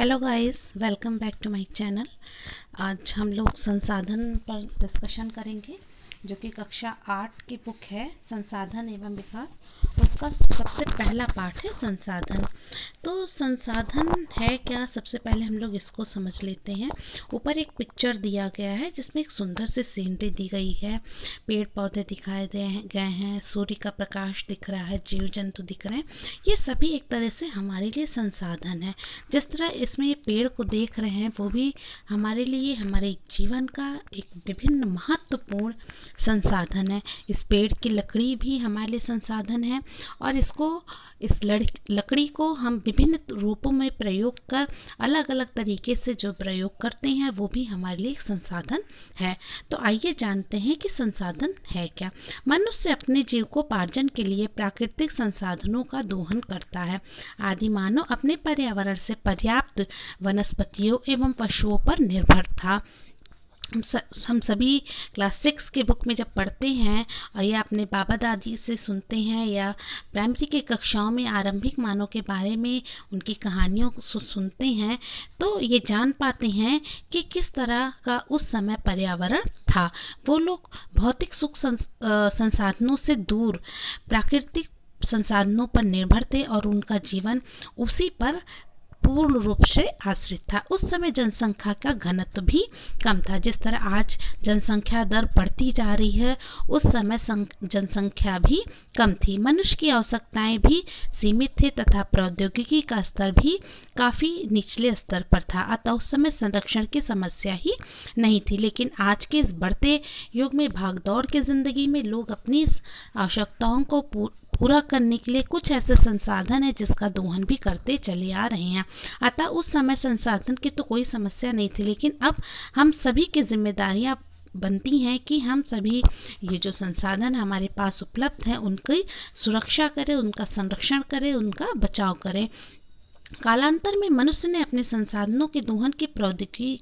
Hello guys, welcome back to my channel. आज हम लोग संसाधन पर डिस्कशन करेंगे, जो कि कक्षा 8 की बुक है संसाधन एवं विकास। उसका सबसे पहला पार्ट है संसाधन। तो संसाधन है क्या, सबसे पहले हम लोग इसको समझ लेते हैं। ऊपर एक पिक्चर दिया गया है जिसमें एक सुंदर सी सीनरी दी गई है, पेड़ पौधे दिखाए गए हैं, सूर्य का प्रकाश दिख रहा है, जीव जंतु दिख रहे हैं। ये सभी एक तरह से हमारे लिए संसाधन है। जिस तरह इसमें ये पेड़ को देख रहे हैं, वो भी हमारे लिए हमारे जीवन का एक विभिन्न महत्वपूर्ण संसाधन है। इस पेड़ की लकड़ी भी हमारे लिए संसाधन है, और इस लकड़ी को हम विभिन्न रूपों में प्रयोग कर अलग अलग तरीके से जो प्रयोग करते हैं, वो भी हमारे लिए एक संसाधन है। तो आइए जानते हैं कि संसाधन है क्या। मनुष्य अपने जीविकोपार्जन के लिए प्राकृतिक संसाधनों का दोहन करता है। आदि मानव अपने पर्यावरण से पर्याप्त वनस्पतियों एवं पशुओं पर निर्भर था। हम सभी क्लास 6 के बुक में जब पढ़ते हैं या अपने बाबा दादी से सुनते हैं, या प्राइमरी की कक्षाओं में आरंभिक मानव के बारे में उनकी कहानियों को सुनते हैं, तो ये जान पाते हैं कि किस तरह का उस समय पर्यावरण था। वो लोग भौतिक सुख संसाधनों से दूर प्राकृतिक संसाधनों पर निर्भर थे, और उनका जीवन उसी पर पूर्ण रूप से आश्रित था। उस समय जनसंख्या का घनत्व भी कम था। जिस तरह आज जनसंख्या दर बढ़ती जा रही है, उस समय जनसंख्या भी कम थी। मनुष्य की आवश्यकताएं भी सीमित थे तथा प्रौद्योगिकी का स्तर भी काफ़ी निचले स्तर पर था। अतः उस समय संरक्षण की समस्या ही नहीं थी। लेकिन आज के इस बढ़ते युग में, भागदौड़ की ज़िंदगी में, लोग अपनी आवश्यकताओं को पूरा करने के लिए कुछ ऐसे संसाधन है जिसका दोहन भी करते चले आ रहे हैं। अतः उस समय संसाधन की तो कोई समस्या नहीं थी, लेकिन अब हम सभी की जिम्मेदारियां बनती हैं कि हम सभी ये जो संसाधन हमारे पास उपलब्ध हैं, उनकी सुरक्षा करें, उनका संरक्षण करें, उनका बचाव करें। कालांतर में मनुष्य ने अपने संसाधनों के दोहन की प्रौद्योगिकी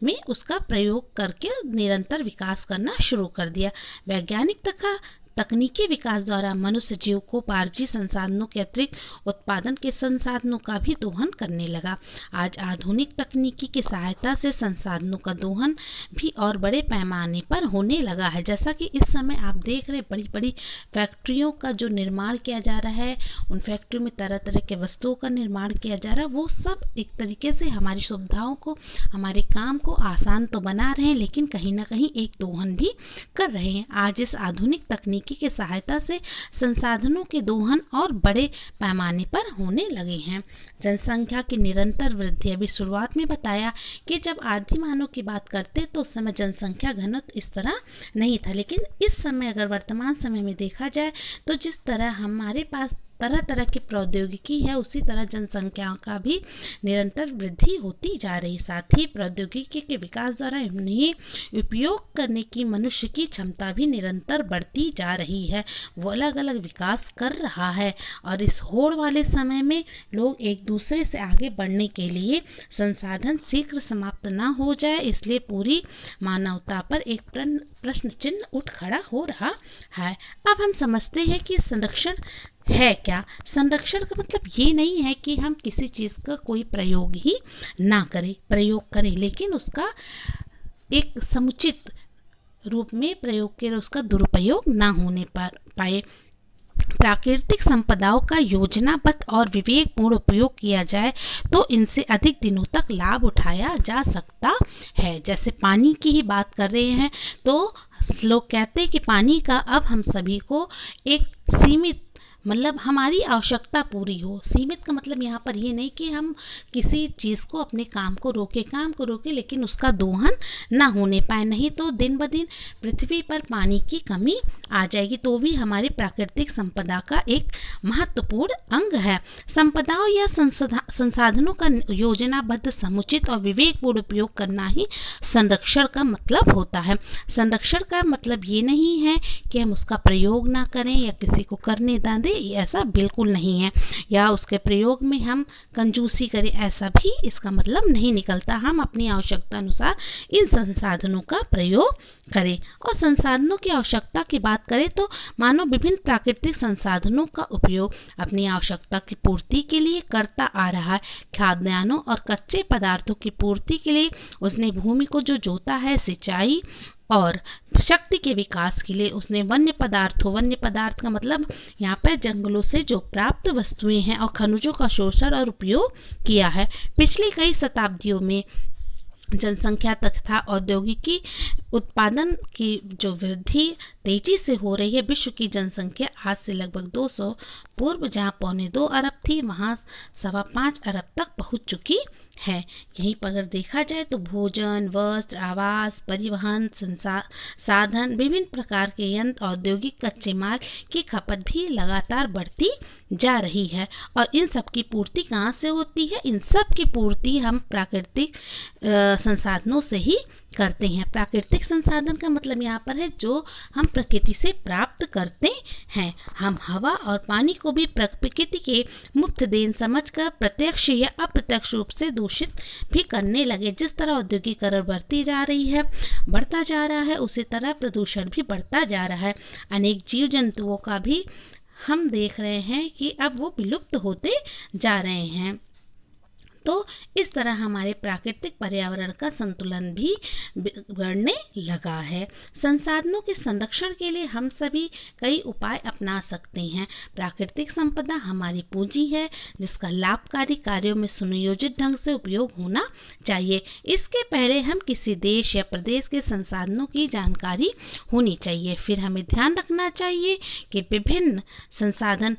में उसका प्रयोग करके निरंतर विकास करना शुरू कर दिया। वैज्ञानिक तथा तकनीकी विकास द्वारा मनुष्य जीविकोपार्जी संसाधनों के अतिरिक्त उत्पादन के संसाधनों का भी दोहन करने लगा। आज आधुनिक तकनीकी की सहायता से संसाधनों का दोहन भी और बड़े पैमाने पर होने लगा है। जैसा कि इस समय आप देख रहे हैं, बड़ी बड़ी फैक्ट्रियों का जो निर्माण किया जा रहा है, उन फैक्ट्रियों में तरह तरह के वस्तुओं का निर्माण किया जा रहा है। वो सब एक तरीके से हमारी सुविधाओं को, हमारे काम को आसान तो बना रहे हैं, लेकिन कहीं ना कहीं एक दोहन भी कर रहे हैं। आज इस आधुनिक तकनीकी की सहायता से संसाधनों के दोहन और बड़े पैमाने पर होने लगे हैं। जनसंख्या की निरंतर वृद्धि, अभी शुरुआत में बताया कि जब आदि मानव की बात करते तो उस समय जनसंख्या घनत्व इस तरह नहीं था, लेकिन इस समय अगर वर्तमान समय में देखा जाए तो जिस तरह हमारे पास तरह तरह की प्रौद्योगिकी है, उसी तरह जनसंख्या का भी निरंतर वृद्धि होती जा रही। साथ ही प्रौद्योगिकी के विकास द्वारा उन्हें उपयोग करने की मनुष्य की क्षमता भी निरंतर बढ़ती जा रही है। वो अलग अलग विकास कर रहा है, और इस होड़ वाले समय में लोग एक दूसरे से आगे बढ़ने के लिए संसाधन शीघ्र समाप्त न हो जाए, इसलिए पूरी मानवता पर एक प्रश्न चिन्ह उठ खड़ा हो रहा है। अब हम समझते हैं कि संरक्षण है क्या। संरक्षण का मतलब ये नहीं है कि हम किसी चीज़ का कोई प्रयोग ही ना करें, प्रयोग करें, लेकिन उसका एक समुचित रूप में प्रयोग करें, उसका दुरुपयोग ना होने पाए। प्राकृतिक संपदाओं का योजनाबद्ध और विवेकपूर्ण उपयोग किया जाए तो इनसे अधिक दिनों तक लाभ उठाया जा सकता है। जैसे पानी की ही बात कर रहे हैं, तो लोग कहते हैं कि पानी का अब हम सभी को एक सीमित, मतलब हमारी आवश्यकता पूरी हो। सीमित का मतलब यहाँ पर ये नहीं कि हम किसी चीज़ को, अपने काम को रोके, लेकिन उसका दोहन ना होने पाए, नहीं तो दिन ब दिन पृथ्वी पर पानी की कमी आ जाएगी। तो भी हमारी प्राकृतिक संपदा का एक महत्वपूर्ण अंग है। संपदाओं या संसाधनों का योजनाबद्ध, समुचित और विवेकपूर्ण उपयोग करना ही संरक्षण का मतलब होता है। संरक्षण का मतलब ये नहीं है कि हम उसका प्रयोग ना करें या किसी को करने ना दें, ये ऐसा बिल्कुल नहीं है, या उसके प्रयोग में हम कंजूसी करें, ऐसा भी इसका मतलब नहीं निकलता। हम अपनी आवश्यकता अनुसार इन संसाधनों का प्रयोग करें। और संसाधनों की आवश्यकता की बात करें तो मानव विभिन्न प्राकृतिक संसाधनों का उपयोग अपनी आवश्यकता की पूर्ति के लिए करता आ रहा है। खाद्यान्नों और कच्चे पदार्थों की पूर्ति के लिए उसने भूमि को जो जोता है, सिंचाई और शक्ति के विकास के लिए उसने वन्य पदार्थ का मतलब यहाँ पर जंगलों से जो प्राप्त वस्तुएं हैं और खनिजों का शोषण और उपयोग किया है। पिछली कई शताब्दियों में जनसंख्या तथा औद्योगिकी उत्पादन की जो वृद्धि तेजी से हो रही है, विश्व की जनसंख्या आज से लगभग 200 पूर्व जहाँ 1.25 अरब थी, वहाँ 5.25 अरब तक पहुँच चुकी है। यहीं पर अगर देखा जाए तो भोजन, वस्त्र, आवास, परिवहन, साधन, विभिन्न प्रकार के यंत्र, औद्योगिक कच्चे माल की खपत भी लगातार बढ़ती जा रही है। और इन सब की पूर्ति कहाँ से होती है? इन सब की पूर्ति हम प्राकृतिक संसाधनों से ही करते हैं। प्राकृतिक संसाधन का मतलब यहाँ पर है जो हम प्रकृति से प्राप्त करते हैं। हम हवा और पानी को भी प्रकृति के मुफ्त देन समझकर प्रत्यक्ष या अप्रत्यक्ष रूप से दूषित भी करने लगे। जिस तरह औद्योगिकरण बढ़ता जा रहा है, उसी तरह प्रदूषण भी बढ़ता जा रहा है। अनेक जीव जंतुओं का भी हम देख रहे हैं कि अब वो विलुप्त होते जा रहे हैं। तो इस तरह हमारे प्राकृतिक पर्यावरण का संतुलन भी बिगड़ने लगा है। संसाधनों के संरक्षण के लिए हम सभी कई उपाय अपना सकते हैं। प्राकृतिक संपदा हमारी पूंजी है जिसका लाभकारी कार्यों में सुनियोजित ढंग से उपयोग होना चाहिए। इसके पहले हम किसी देश या प्रदेश के संसाधनों की जानकारी होनी चाहिए। फिर हमें ध्यान रखना चाहिए कि विभिन्न संसाधन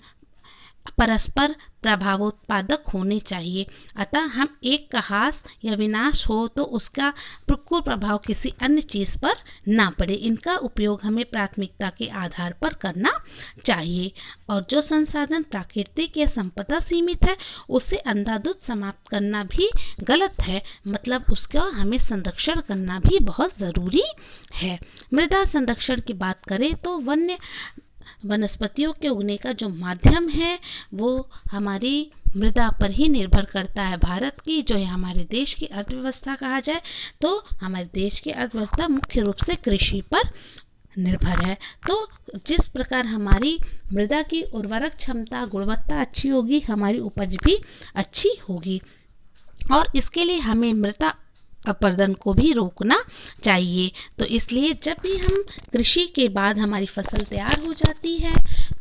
परस्पर प्रभावोत्पादक होने चाहिए। अतः हम एक का ह्रास या विनाश हो तो उसका प्रतिकूल प्रभाव किसी अन्य चीज़ पर ना पड़े। इनका उपयोग हमें प्राथमिकता के आधार पर करना चाहिए। और जो संसाधन प्राकृतिक या संपदा सीमित है उसे अंधाधुंध समाप्त करना भी गलत है, मतलब उसका हमें संरक्षण करना भी बहुत ज़रूरी है। मृदा संरक्षण की बात करें तो वनस्पतियों के उगने का जो माध्यम है वो हमारी मृदा पर ही निर्भर करता है। भारत की जो है हमारे देश की अर्थव्यवस्था कहा जाए तो हमारे देश की अर्थव्यवस्था मुख्य रूप से कृषि पर निर्भर है। तो जिस प्रकार हमारी मृदा की उर्वरक क्षमता, गुणवत्ता अच्छी होगी, हमारी उपज भी अच्छी होगी। और इसके लिए हमें मृदा अपरदन को भी रोकना चाहिए। तो इसलिए जब भी हम कृषि के बाद हमारी फसल तैयार हो जाती है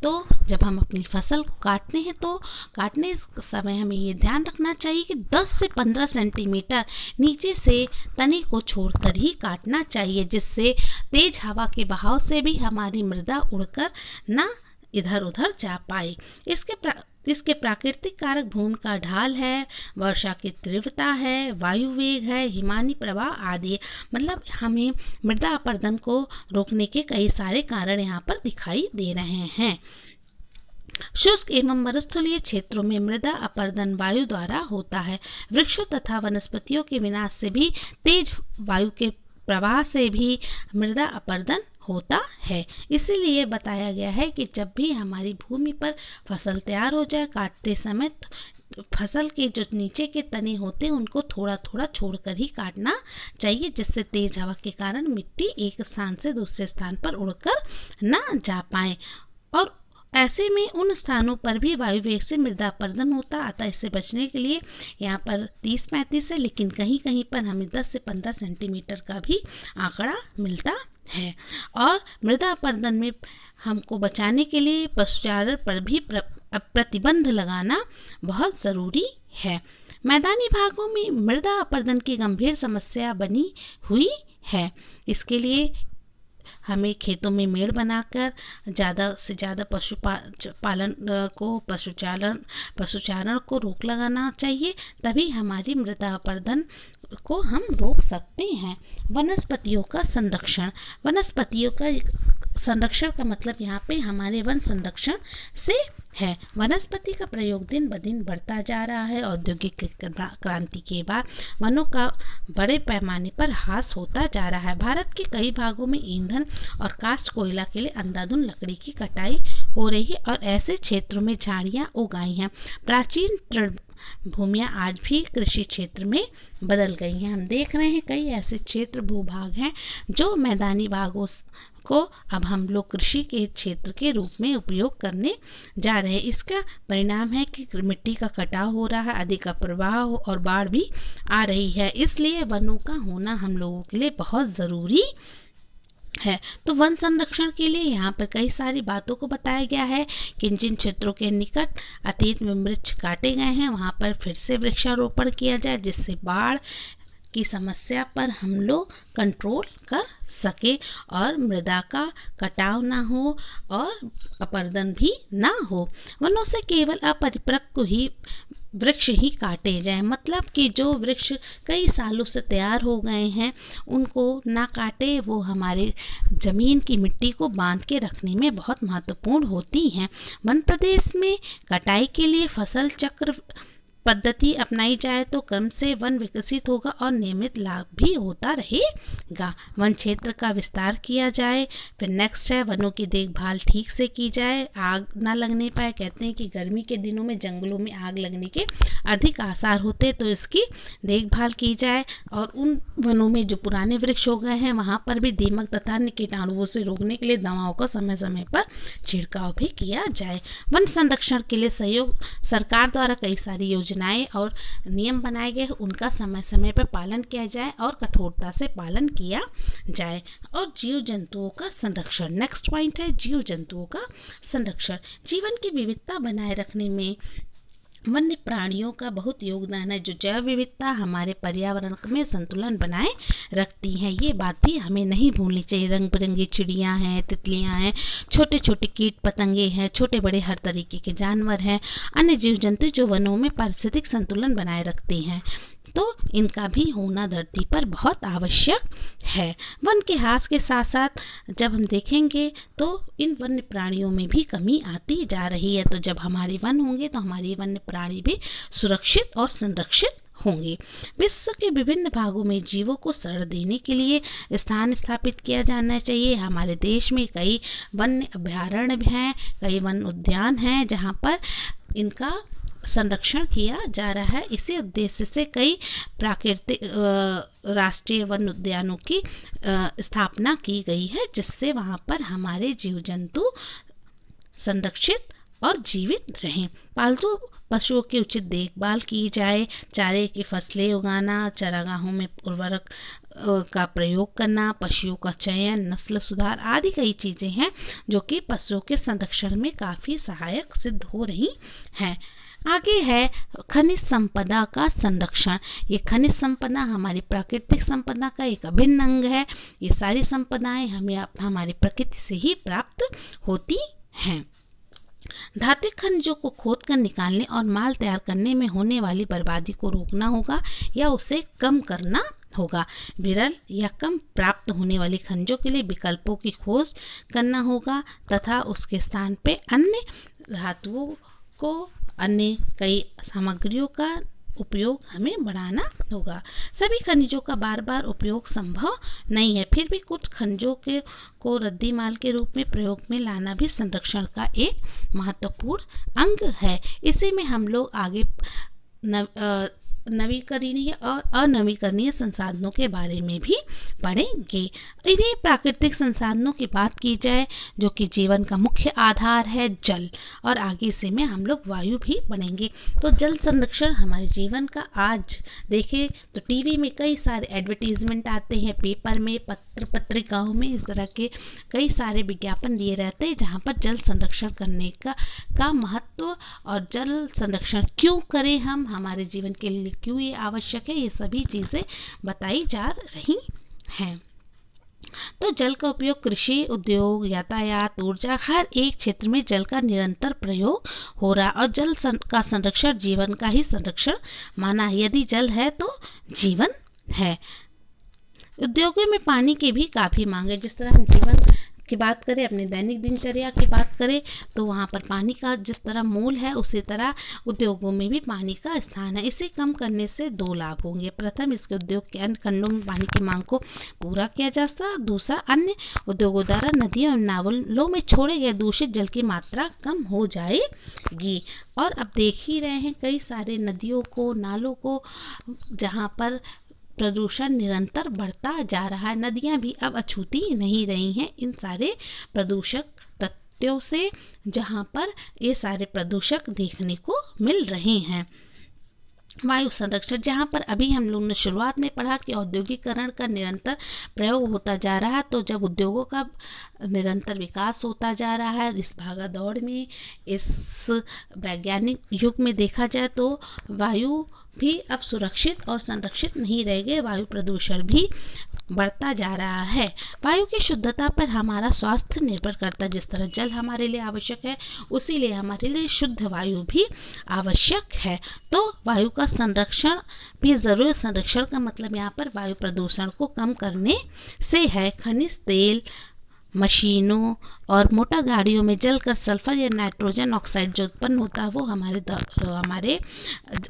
तो जब हम अपनी फसल को काटते हैं तो काटने समय हमें ये ध्यान रखना चाहिए कि 10 से 15 सेंटीमीटर नीचे से तने को छोड़कर ही काटना चाहिए, जिससे तेज हवा के बहाव से भी हमारी मृदा उड़कर ना इधर उधर जा पाए। इसके प्राकृतिक कारक भूमि का ढाल है, वर्षा की तीव्रता है, वायु वेग है, हिमानी प्रवाह आदि। मतलब हमें मृदा अपरदन को रोकने के कई सारे कारण यहाँ पर दिखाई दे रहे हैं। शुष्क एवं मरुस्थलीय क्षेत्रों में मृदा अपरदन वायु द्वारा होता है। वृक्षों तथा वनस्पतियों के विनाश से भी, तेज वायु के प्रवाह से भी मृदा अपरदन होता है। इसीलिए बताया गया है कि जब भी हमारी भूमि पर फसल तैयार हो जाए, काटते समय फसल के जो नीचे के तने होते हैं उनको थोड़ा थोड़ा छोड़कर ही काटना चाहिए, जिससे तेज हवा के कारण मिट्टी एक स्थान से दूसरे स्थान पर उड़कर ना जा पाए। और ऐसे में उन स्थानों पर भी वायु वेग से मृदा अपरदन होता आता। इससे बचने के लिए यहाँ पर 30-35 है, लेकिन कहीं कहीं पर हमें 10 से 15 सेंटीमीटर का भी आंकड़ा मिलता है। और मृदा अपरदन में हमको बचाने के लिए पशुचारण पर भी प्रतिबंध लगाना बहुत ज़रूरी है। मैदानी भागों में मृदा अपरदन की गंभीर समस्या बनी हुई है। इसके लिए हमें खेतों में मेड़ बनाकर ज़्यादा से ज़्यादा पशुचारण को रोक लगाना चाहिए, तभी हमारी मृदा अपरदन को हम रोक सकते हैं। वनस्पतियों का संरक्षण का मतलब यहाँ पे हमारे वन संरक्षण से है। वनस्पति का प्रयोग दिन ब दिन बढ़ता जा रहा है। औद्योगिक क्रांति के बाद वनों का बड़े पैमाने पर ह्रास होता जा रहा है। भारत के कई भागों में ईंधन और कास्ट कोयला के लिए अंधाधुंध लकड़ी की कटाई हो रही है और ऐसे क्षेत्रों में झाड़ियां उगाई हैं। प्राचीन भूमियाँ आज भी कृषि क्षेत्र में बदल गई हैं। हम देख रहे हैं कई ऐसे क्षेत्र भूभाग हैं जो मैदानी भागों को अब हम लोग कृषि के क्षेत्र के रूप में उपयोग करने जा रहे हैं। इसका परिणाम है कि मिट्टी का कटाव हो रहा है, अधिक प्रवाह और बाढ़ भी आ रही है। इसलिए वनों का होना हम लोगों के लिए बहुत ज़रूरी है। तो वन संरक्षण के लिए यहाँ पर कई सारी बातों को बताया गया है कि जिन क्षेत्रों के निकट अतीत में वृक्ष काटे गए हैं वहाँ पर फिर से वृक्षारोपण किया जाए, जिससे बाढ़ की समस्या पर हम लोग कंट्रोल कर सके और मृदा का कटाव ना हो और अपरदन भी ना हो। वनों से केवल अपरिपक्व ही वृक्ष ही काटे जाएं, मतलब कि जो वृक्ष कई सालों से तैयार हो गए हैं उनको ना काटे। वो हमारे ज़मीन की मिट्टी को बांध के रखने में बहुत महत्वपूर्ण होती हैं। वन प्रदेश में कटाई के लिए फसल चक्र पद्धति अपनाई जाए तो क्रम से वन विकसित होगा और नियमित लाभ भी होता रहेगा। वन क्षेत्र का विस्तार किया जाए। फिर नेक्स्ट है वनों की देखभाल ठीक से की जाए, आग ना लगने पाए। कहते हैं कि गर्मी के दिनों में जंगलों में आग लगने के अधिक आसार होते, तो इसकी देखभाल की जाए और उन वनों में जो पुराने वृक्ष हो गए हैं वहाँ पर भी दीमक तथा अन्य कीटाणुओं से रोकने के लिए दवाओं का समय समय पर छिड़काव भी किया जाए। वन संरक्षण के लिए सहयोग सरकार द्वारा कई सारी योजनाएं और नियम बनाए गए, उनका समय समय पर पालन किया जाए और कठोरता से पालन किया जाए। और जीव जंतुओं का संरक्षण, नेक्स्ट पॉइंट है जीव जंतुओं का संरक्षण। जीवन की विविधता बनाए रखने में वन्य प्राणियों का बहुत योगदान है, जो जैव विविधता हमारे पर्यावरण में संतुलन बनाए रखती हैं। ये बात भी हमें नहीं भूलनी चाहिए। रंग बिरंगी चिड़ियाँ हैं, तितलियाँ हैं, छोटे छोटे कीट पतंगे हैं, छोटे बड़े हर तरीके के जानवर हैं, अन्य जीव जंतु जो वनों में पारिस्थितिक संतुलन बनाए रखते हैं, तो इनका भी होना धरती पर बहुत आवश्यक है। वन के ह्रास के साथ साथ जब हम देखेंगे तो इन वन्य प्राणियों में भी कमी आती जा रही है। तो जब हमारे वन होंगे तो हमारे वन्य प्राणी भी सुरक्षित और संरक्षित होंगे। विश्व के विभिन्न भागों में जीवों को शरण देने के लिए स्थान स्थापित किया जाना चाहिए। हमारे देश में कई वन्य अभयारण्य हैं, कई वन उद्यान हैं जहाँ पर इनका संरक्षण किया जा रहा है। इसी उद्देश्य से कई प्राकृतिक राष्ट्रीय वन उद्यानों की स्थापना की गई है, जिससे वहाँ पर हमारे जीव जंतु संरक्षित और जीवित रहें। पालतू पशुओं की उचित देखभाल की जाए, चारे की फसलें उगाना, चारागाहों में उर्वरक का प्रयोग करना, पशुओं का चयन, नस्ल सुधार आदि कई चीज़ें हैं जो कि पशुओं के संरक्षण में काफ़ी सहायक सिद्ध हो रही हैं। आगे है खनिज संपदा का संरक्षण। ये खनिज संपदा हमारी प्राकृतिक संपदा का एक अभिन्न अंग है। ये सारी संपदाएं हमें हमारी प्रकृति से ही प्राप्त होती हैं। धात्विक खनिजों को खोद कर निकालने और माल तैयार करने में होने वाली बर्बादी को रोकना होगा या उसे कम करना होगा। विरल या कम प्राप्त होने वाली खनिजों के लिए विकल्पों की खोज करना होगा तथा उसके स्थान पे अन्य धातुओं को, अन्य कई सामग्रियों का उपयोग हमें बढ़ाना होगा। सभी खनिजों का बार बार उपयोग संभव नहीं है, फिर भी कुछ खनिजों को रद्दी माल के रूप में प्रयोग में लाना भी संरक्षण का एक महत्वपूर्ण अंग है। इसी में हम लोग आगे नवीकरणीय और अनवीकरणीय संसाधनों के बारे में भी पढ़ेंगे। इन्हीं प्राकृतिक संसाधनों की बात की जाए जो कि जीवन का मुख्य आधार है, जल, और आगे से में हम लोग वायु भी पढ़ेंगे। तो जल संरक्षण हमारे जीवन का, आज देखें तो टीवी में कई सारे एडवर्टीजमेंट आते हैं, पेपर में, पत्रिकाओं में इस तरह के कई सारे विज्ञापन दिए रहते हैं जहाँ पर जल संरक्षण करने का महत्व और जल संरक्षण क्यों करें हम, हमारे जीवन के लिए क्यों ये आवश्यक है, ये सभी चीज़ें बताई जा रही हैं। तो जल का उपयोग कृषि, उद्योग, यातायात, ऊर्जा, हर एक क्षेत्र में जल का निरंतर प्रयोग हो रहा है और जल का संरक्षण जीवन का ही संरक्षण माना है। यदि जल है तो जीवन है। उद्योगों में पानी की भी काफ़ी मांग है। जिस तरह हम जीवन की बात करें, अपने दैनिक दिनचर्या की बात करें, तो वहाँ पर पानी का जिस तरह मूल है उसी तरह उद्योगों में भी पानी का स्थान है। इसे कम करने से 2 लाभ होंगे। प्रथम, इसके उद्योग के अन्य खंडों में पानी की मांग को पूरा किया जा सकता। दूसरा, अन्य उद्योगों द्वारा नदियों और नालों में छोड़े गए दूषित जल की मात्रा कम हो जाएगी। और अब देख ही रहे हैं कई सारे नदियों को, नालों को, जहाँ पर प्रदूषण निरंतर बढ़ता जा रहा है। नदियाँ भी अब अछूती नहीं रही हैं इन सारे प्रदूषक तत्वों से, जहाँ पर ये सारे प्रदूषक देखने को मिल रहे हैं। वायु संरक्षण, जहाँ पर अभी हम लोग ने शुरुआत में पढ़ा कि औद्योगिकरण का निरंतर प्रयोग होता जा रहा है, तो जब उद्योगों का निरंतर विकास होता जा रहा है, इस भागा दौड़ में, इस वैज्ञानिक युग में देखा जाए तो वायु भी अब सुरक्षित और संरक्षित नहीं रह गए, वायु प्रदूषण भी बढ़ता जा रहा है। वायु की शुद्धता पर हमारा स्वास्थ्य निर्भर करता है। जिस तरह जल हमारे लिए आवश्यक है, उसी लिए हमारे लिए शुद्ध वायु भी आवश्यक है। तो वायु का संरक्षण भी ज़रूर। संरक्षण का मतलब यहाँ पर वायु प्रदूषण को कम करने से है। खनिज तेल मशीनों और मोटर गाड़ियों में जलकर सल्फर या नाइट्रोजन ऑक्साइड जो उत्पन्न होता है वो हमारे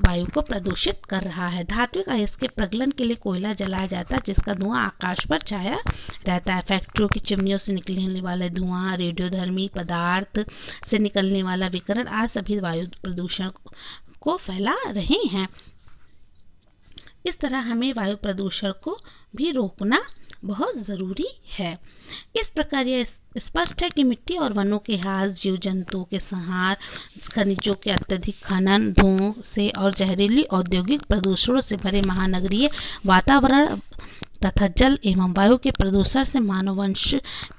वायु को प्रदूषित कर रहा है। धात्विक अयस्क के प्रज्वलन के लिए कोयला जलाया जाता है, जिसका धुआं आकाश पर छाया रहता है। फैक्ट्रियों की चिमनियों से निकलने वाला धुआं, रेडियोधर्मी पदार्थ से निकलने वाला विकिरण, आज सभी वायु प्रदूषण को फैला रहे हैं। इस तरह हमें वायु प्रदूषण को भी रोकना बहुत ज़रूरी है। इस प्रकार यह स्पष्ट है कि मिट्टी और वनों के ह्रास, जीव जंतुओं के संहार, खनिजों के अत्यधिक खनन, धुओं से और जहरीली औद्योगिक प्रदूषणों से भरे महानगरीय वातावरण तथा जल एवं वायु के प्रदूषण से मानव वंश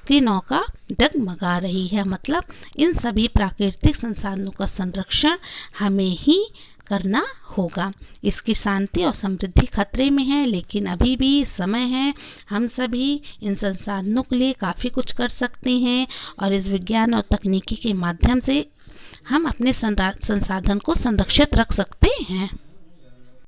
की नौका डगमगा रही है। मतलब इन सभी प्राकृतिक संसाधनों का संरक्षण हमें ही करना होगा। इसकी शांति और समृद्धि खतरे में है, लेकिन अभी भी समय है। हम सभी इन संसाधनों के लिए काफ़ी कुछ कर सकते हैं और इस विज्ञान और तकनीकी के माध्यम से हम अपने संसाधन को संरक्षित रख सकते हैं।